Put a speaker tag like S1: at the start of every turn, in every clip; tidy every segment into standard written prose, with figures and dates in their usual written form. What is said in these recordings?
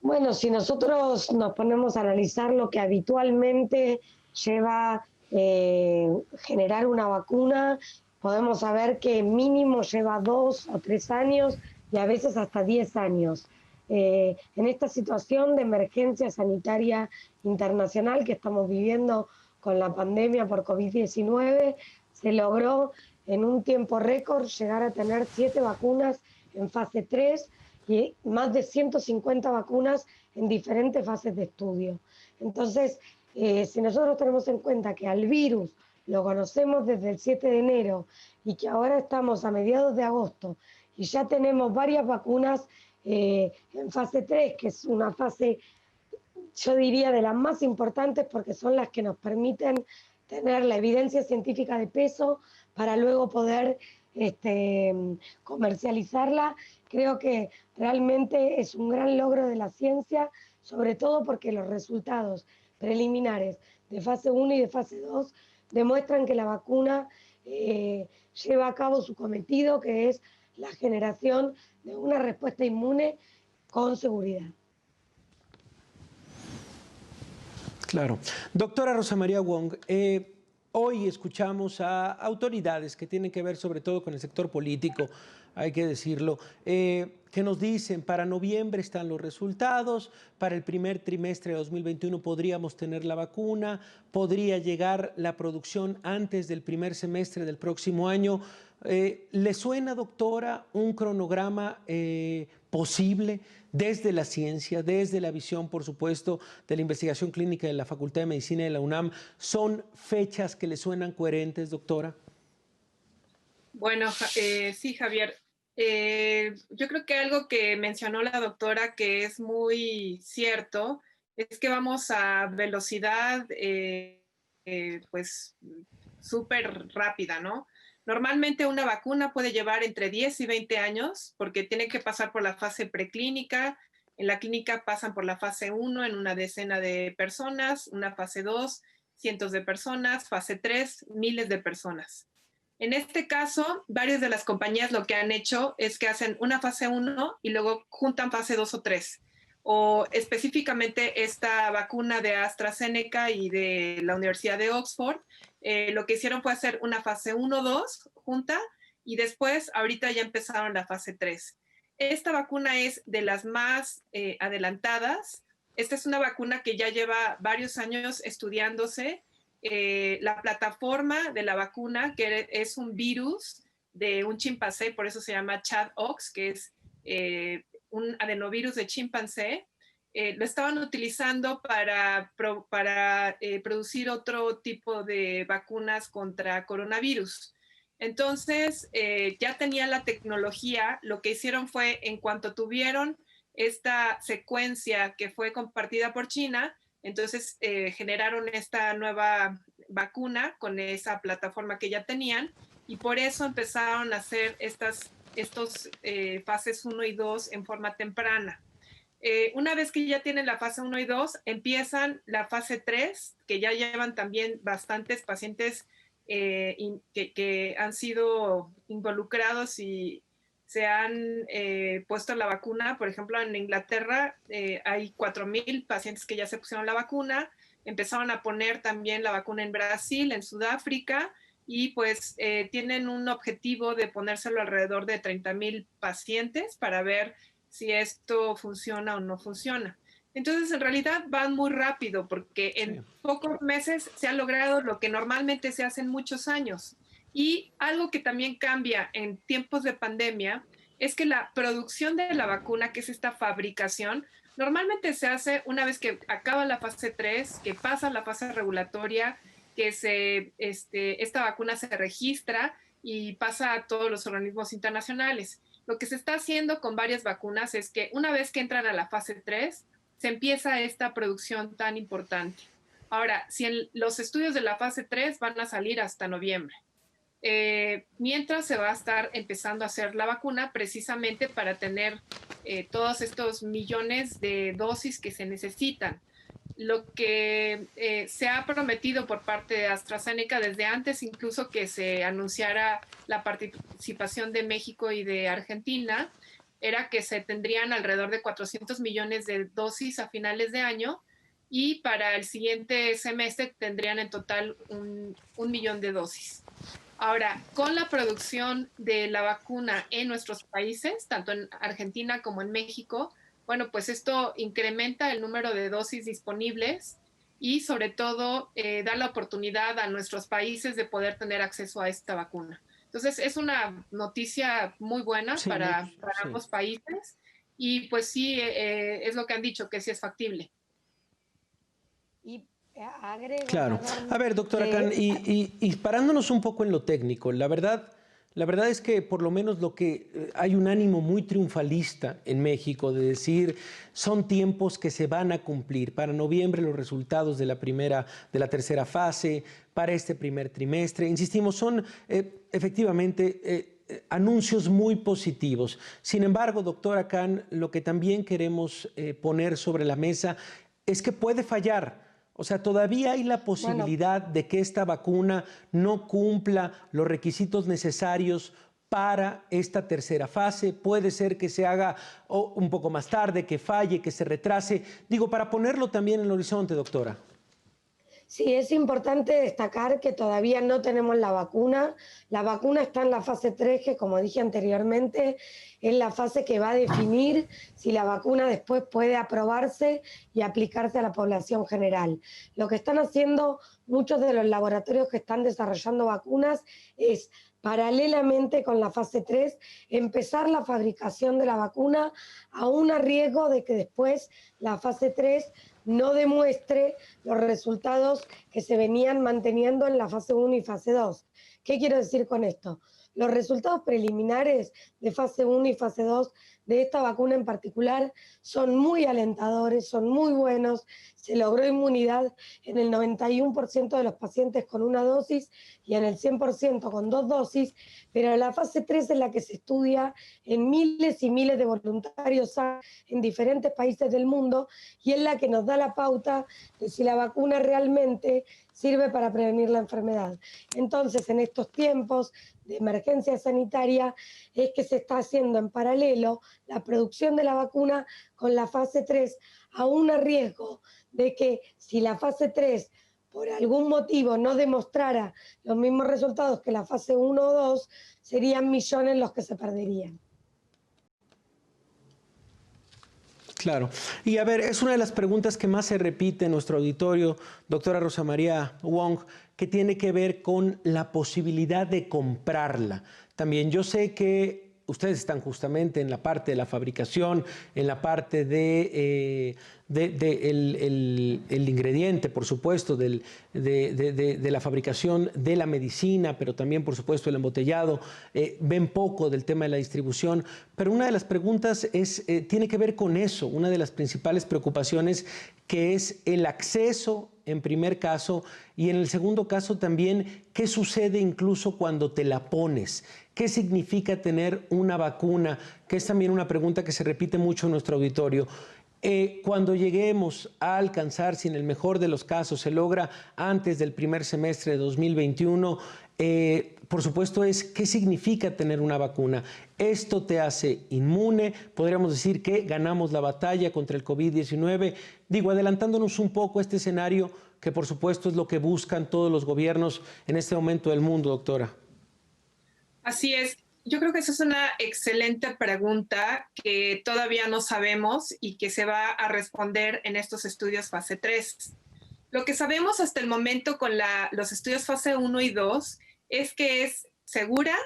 S1: Bueno, si nosotros nos ponemos a analizar lo que habitualmente lleva generar una vacuna, podemos saber que mínimo lleva 2 o 3 años y a veces hasta 10 años. En esta situación de emergencia sanitaria internacional que estamos viviendo con la pandemia por COVID-19, se logró en un tiempo récord llegar a tener 7 vacunas en fase 3 y más de 150 vacunas en diferentes fases de estudio. Entonces, si nosotros tenemos en cuenta que al virus lo conocemos desde el 7 de enero y que ahora estamos a mediados de agosto y ya tenemos varias vacunas en fase 3, que es una fase, yo diría, de las más importantes porque son las que nos permiten tener la evidencia científica de peso para luego poder comercializarla. Creo que realmente es un gran logro de la ciencia, sobre todo porque los resultados preliminares de fase 1 y de fase 2 demuestran que la vacuna lleva a cabo su cometido, que es la generación de una respuesta inmune con seguridad.
S2: Claro. Doctora Rosa María Wong, hoy escuchamos a autoridades que tienen que ver sobre todo con el sector político, hay que decirlo, que nos dicen para noviembre están los resultados, para el primer trimestre de 2021 podríamos tener la vacuna, podría llegar la producción antes del primer semestre del próximo año. ¿Le suena, doctora, un cronograma posible desde la ciencia, desde la visión, por supuesto, de la investigación clínica de la Facultad de Medicina de la UNAM? ¿Son fechas que le suenan coherentes, doctora?
S3: Bueno, sí, Javier. Yo creo que algo que mencionó la doctora que es muy cierto es que vamos a velocidad pues súper rápida, ¿no? Normalmente una vacuna puede llevar entre 10 y 20 años porque tiene que pasar por la fase preclínica. En la clínica pasan por la fase 1 en una decena de personas, una fase 2, cientos de personas, fase 3, miles de personas. En este caso, varias de las compañías lo que han hecho es que hacen una fase 1 y luego juntan fase 2 o 3. O específicamente esta vacuna de AstraZeneca y de la Universidad de Oxford, lo que hicieron fue hacer una fase 1-2 junta y después ahorita ya empezaron la fase 3. Esta vacuna es de las más adelantadas. Esta es una vacuna que ya lleva varios años estudiándose. La plataforma de la vacuna, que es un virus de un chimpancé, por eso se llama ChAdOx, que es un adenovirus de chimpancé, lo estaban utilizando para producir otro tipo de vacunas contra coronavirus. Entonces, ya tenían la tecnología, lo que hicieron fue, en cuanto tuvieron esta secuencia que fue compartida por China, entonces generaron esta nueva vacuna con esa plataforma que ya tenían y por eso empezaron a hacer estos fases 1 y 2 en forma temprana. Una vez que ya tienen la fase 1 y 2, empiezan la fase 3, que ya llevan también bastantes pacientes que han sido involucrados y se han puesto la vacuna. Por ejemplo, en Inglaterra hay 4,000 pacientes que ya se pusieron la vacuna. Empezaron a poner también la vacuna en Brasil, en Sudáfrica, y pues tienen un objetivo de ponérselo alrededor de 30,000 pacientes para ver si esto funciona o no funciona. Entonces, en realidad van muy rápido porque en pocos meses se ha logrado lo que normalmente se hace en muchos años. Y algo que también cambia en tiempos de pandemia es que la producción de la vacuna, que es esta fabricación, normalmente se hace una vez que acaba la fase 3, que pasa la fase regulatoria, que esta vacuna se registra y pasa a todos los organismos internacionales. Lo que se está haciendo con varias vacunas es que una vez que entran a la fase 3, se empieza esta producción tan importante. Ahora, si los estudios de la fase 3 van a salir hasta noviembre, mientras se va a estar empezando a hacer la vacuna precisamente para tener todos estos millones de dosis que se necesitan. Lo que se ha prometido por parte de AstraZeneca desde antes incluso que se anunciara la participación de México y de Argentina era que se tendrían alrededor de 400 millones de dosis a finales de año, y para el siguiente semestre tendrían en total un millón de dosis. Ahora, con la producción de la vacuna en nuestros países, tanto en Argentina como en México, bueno, pues esto incrementa el número de dosis disponibles y sobre todo da la oportunidad a nuestros países de poder tener acceso a esta vacuna. Entonces, es una noticia muy buena
S2: Sí,
S3: para
S2: sí.
S3: ambos países, y pues sí, es lo que han dicho, que sí es factible.
S1: Y agrego,
S2: Claro.
S1: perdón,
S2: A ver, doctora Khan,
S1: que
S2: y parándonos un poco en lo técnico, la verdad es que por lo menos hay un ánimo muy triunfalista en México de decir son tiempos que se van a cumplir. Para noviembre los resultados de la tercera fase, para este primer trimestre. Insistimos, son efectivamente anuncios muy positivos. Sin embargo, doctora Khan, lo que también queremos poner sobre la mesa es que puede fallar. O sea, todavía hay la
S1: bueno,
S2: posibilidad de que esta vacuna no cumpla los requisitos necesarios para esta tercera fase. Puede ser que se haga un poco más tarde, que falle, que se retrase. Digo, para ponerlo también en el horizonte, doctora.
S1: sí, es importante destacar que todavía no tenemos la vacuna. La vacuna está en la fase 3, que como dije anteriormente, es la fase que va a definir si la vacuna después puede aprobarse y aplicarse a la población general. Lo que están haciendo muchos de los laboratorios que están desarrollando vacunas es, paralelamente con la fase 3, empezar la fabricación de la vacuna, aún a riesgo de que después la fase 3 no demuestre los resultados que se venían manteniendo en la fase 1 y fase 2. ¿Qué quiero decir con esto? Los resultados preliminares de fase 1 y fase 2 de esta vacuna en particular son muy alentadores, son muy buenos. Se logró inmunidad en el 91% de los pacientes con una dosis y en el 100% con 2 dosis, pero la fase 3 es la que se estudia en miles y miles de voluntarios en diferentes países del mundo, y es la que nos da la pauta de si la vacuna realmente sirve para prevenir la enfermedad. Entonces, en estos tiempos de emergencia sanitaria, es que se está haciendo en paralelo la producción de la vacuna con la fase 3, aún a riesgo de que si la fase 3 por algún motivo no demostrara los mismos resultados que la fase 1 o 2, serían millones los que se perderían.
S2: Claro. Y a ver, es una de las preguntas que más se repite en nuestro auditorio, doctora Rosa María Wong, que tiene que ver con la posibilidad de comprarla. También yo sé que ustedes están justamente en la parte de la fabricación, en la parte de el ingrediente, por supuesto, de la fabricación de la medicina, pero también, por supuesto, el embotellado. Ven poco del tema de la distribución, pero una de las preguntas tiene que ver con eso, una de las principales preocupaciones, que es el acceso en primer caso, y en el segundo caso también, ¿qué sucede incluso cuando te la pones? ¿Qué significa tener una vacuna? Que es también una pregunta que se repite mucho en nuestro auditorio. Cuando lleguemos a alcanzar, si en el mejor de los casos se logra antes del primer semestre de 2021, por supuesto ¿qué significa tener una vacuna? Esto te hace inmune, podríamos decir que ganamos la batalla contra el COVID-19. Digo, adelantándonos un poco a este escenario, que por supuesto es lo que buscan todos los gobiernos en este momento del mundo, doctora.
S3: Así es. Yo creo que esa es una excelente pregunta que todavía no sabemos y que se va a responder en estos estudios fase 3. Lo que sabemos hasta el momento con los estudios fase 1 y 2 es que es segura,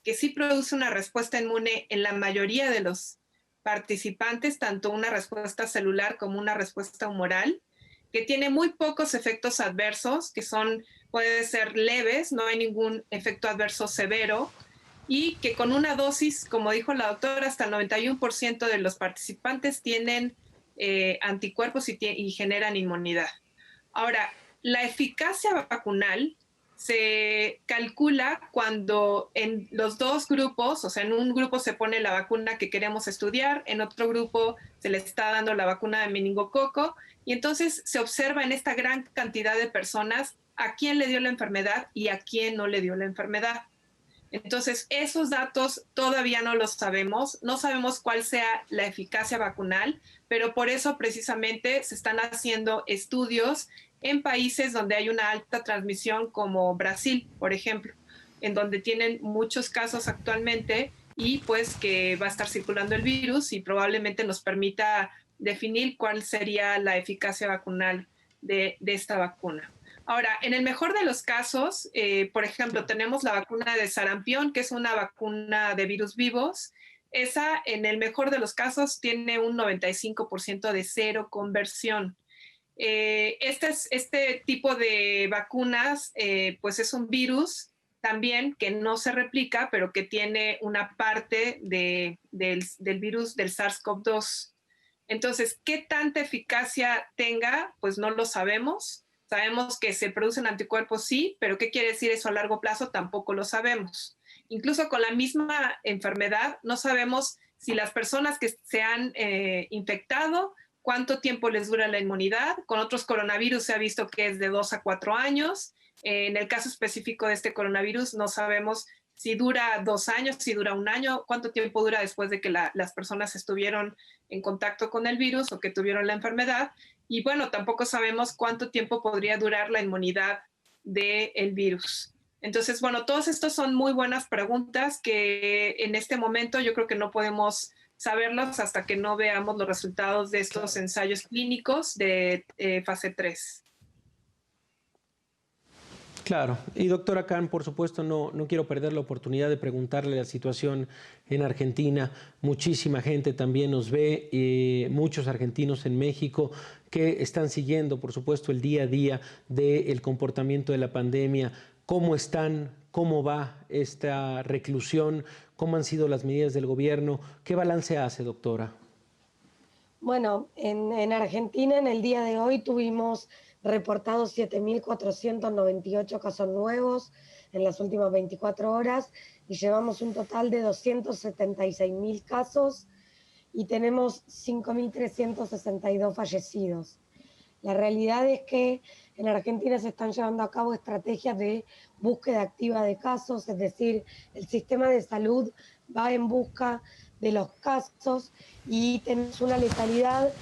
S3: que sí produce una respuesta inmune en la mayoría de los participantes, tanto una respuesta celular como una respuesta humoral, que tiene muy pocos efectos adversos, que pueden ser leves, no hay ningún efecto adverso severo, y que con una dosis, como dijo la doctora, hasta el 91% de los participantes tienen anticuerpos y generan inmunidad. Ahora, la eficacia vacunal se calcula cuando en los dos grupos, o sea, en un grupo se pone la vacuna que queremos estudiar, en otro grupo se le está dando la vacuna de meningococo, y entonces se observa en esta gran cantidad de personas a quién le dio la enfermedad y a quién no le dio la enfermedad. Entonces, esos datos todavía no los sabemos, no sabemos cuál sea la eficacia vacunal, pero por eso precisamente se están haciendo estudios en países donde hay una alta transmisión, como Brasil, por ejemplo, en donde tienen muchos casos actualmente y pues que va a estar circulando el virus y probablemente nos permita definir cuál sería la eficacia vacunal de esta vacuna. Ahora, en el mejor de los casos, por ejemplo, tenemos la vacuna de sarampión, que es una vacuna de virus vivos. Esa, en el mejor de los casos, tiene un 95% de cero conversión. Este tipo de vacunas, pues es un virus también que no se replica, pero que tiene una parte del virus del SARS-CoV-2. Entonces, ¿qué tanta eficacia tenga? Pues no lo sabemos. Sabemos que se producen anticuerpos, sí, pero ¿qué quiere decir eso a largo plazo? Tampoco lo sabemos. Incluso con la misma enfermedad, no sabemos si las personas que se han infectado, cuánto tiempo les dura la inmunidad. Con otros coronavirus se ha visto que es de 2 a 4 años. En el caso específico de este coronavirus, no sabemos si dura 2 años, si dura 1 año, cuánto tiempo dura después de que las personas estuvieron en contacto con el virus o que tuvieron la enfermedad. Y bueno, tampoco sabemos cuánto tiempo podría durar la inmunidad del virus. Entonces, bueno, todos estos son muy buenas preguntas que en este momento yo creo que no podemos saberlas hasta que no veamos los resultados de estos ensayos clínicos de fase 3.
S2: Claro, y doctora Khan, por supuesto, no quiero perder la oportunidad de preguntarle la situación en Argentina. Muchísima gente también nos ve, muchos argentinos en México que están siguiendo, por supuesto, el día a día del comportamiento de la pandemia. ¿Cómo están? ¿Cómo va esta reclusión? ¿Cómo han sido las medidas del gobierno? ¿Qué balance hace, doctora?
S1: Bueno, en Argentina en el día de hoy tuvimos reportados 7.498 casos nuevos en las últimas 24 horas y llevamos un total de 276.000 casos y tenemos 5.362 fallecidos. La realidad es que en Argentina se están llevando a cabo estrategias de búsqueda activa de casos, es decir, el sistema de salud va en busca de los casos y tenemos una letalidad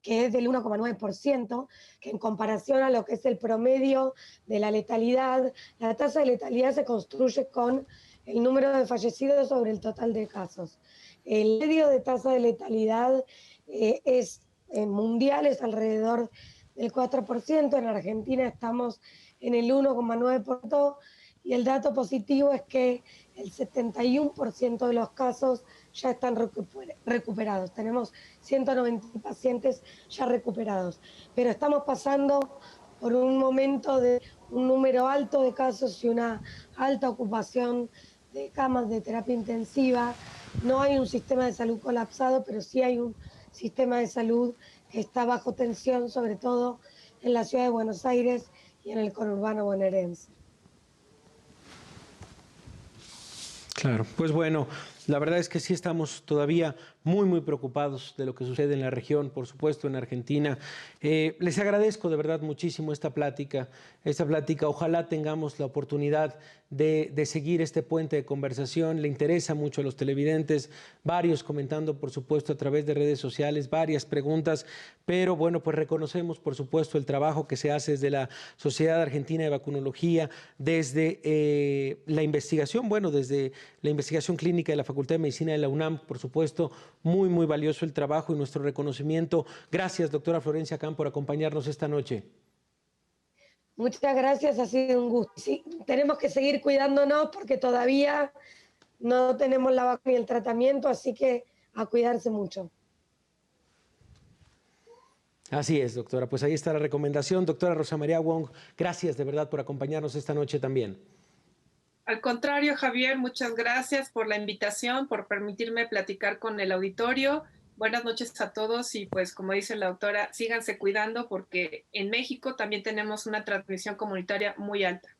S1: que es del 1,9%, que en comparación a lo que es el promedio de la letalidad, la tasa de letalidad se construye con el número de fallecidos sobre el total de casos. El medio de tasa de letalidad mundial es alrededor del 4%, en Argentina estamos en el 1,9%, y el dato positivo es que el 71% de los casos ya están recuperados. Tenemos 190 pacientes ya recuperados, pero estamos pasando por un momento de un número alto de casos y una alta ocupación de camas de terapia intensiva. No hay un sistema de salud colapsado, pero sí hay un sistema de salud que está bajo tensión, sobre todo en la ciudad de Buenos Aires y en el conurbano bonaerense.
S2: Claro, pues bueno, la verdad es que sí estamos todavía muy preocupados de lo que sucede en la región, por supuesto en Argentina. Les agradezco de verdad muchísimo esta plática. Ojalá tengamos la oportunidad de seguir este puente de conversación. Le interesa mucho a los televidentes, varios comentando, por supuesto, a través de redes sociales, varias preguntas, pero bueno, pues reconocemos, por supuesto, el trabajo que se hace desde la Sociedad Argentina de Vacunología, desde la investigación, desde la investigación clínica de la Facultad de Medicina de la UNAM, por supuesto, muy valioso el trabajo y nuestro reconocimiento. Gracias, doctora Florencia Khan, por acompañarnos esta noche.
S1: Muchas gracias, ha sido un gusto. Sí, tenemos que seguir cuidándonos porque todavía no tenemos la vacuna y el tratamiento, así que a cuidarse mucho.
S2: Así es, doctora. Pues ahí está la recomendación. Doctora Rosa María Wong, gracias de verdad por acompañarnos esta noche también.
S3: Al contrario, Javier, muchas gracias por la invitación, por permitirme platicar con el auditorio. Buenas noches a todos y pues como dice la doctora, síganse cuidando porque en México también tenemos una transmisión comunitaria muy alta.